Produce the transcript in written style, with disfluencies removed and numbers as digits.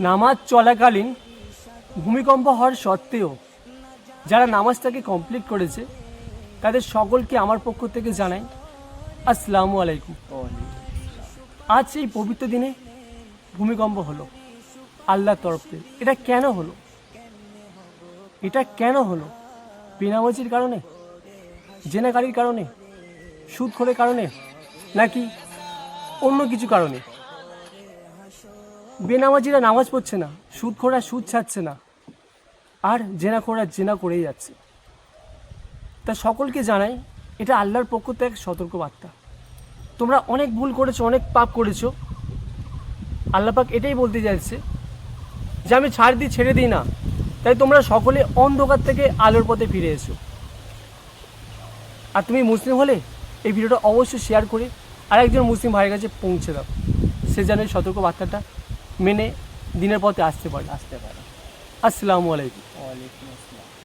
নামাজ চলাকালীন ভূমিকম্প হওয়ার সত্ত্বেও যারা নামাজটাকে কমপ্লিট করেছে তাদের সকলকে আমার পক্ষ থেকে জানাই আসসালামু আলাইকুম। আজ এই পবিত্র দিনে ভূমিকম্প হলো আল্লাহর তরফ থেকে। এটা কেন হলো? বেনামাজির কারণে, জেনাকারীর কারণে, সুদখোরের কারণে, নাকি অন্য কিছু কারণে? বেনামাজিরা নামাজ পড়ছে না, সুদখোররা সুদ ছাড়ছে না, আর জেনাখোররা জেনা করেই যাচ্ছে। তা সকলকে জানাই এটা আল্লাহর পক্ষ থেকে এক সতর্কবার্তা। তোমরা অনেক ভুল করেছো, অনেক পাপ করেছো। আল্লাহ পাক এটাই বলতে চাইছে যে আমি ছেড়ে দিই না, তাই তোমরা সকলে অন্ধকার থেকে আলোর পথে ফিরে এসো। আর তুমি মুসলিম হলে এই ভিডিওটা অবশ্যই শেয়ার করে আরেকজন মুসলিম ভাইয়ের কাছে পৌঁছে দাও, সে যেন এই সতর্কবার্তাটা মেনে দিনের পথে আসতে পারে। আসসালামু আলাইকুম। ওয়ালাইকুম আসসালাম।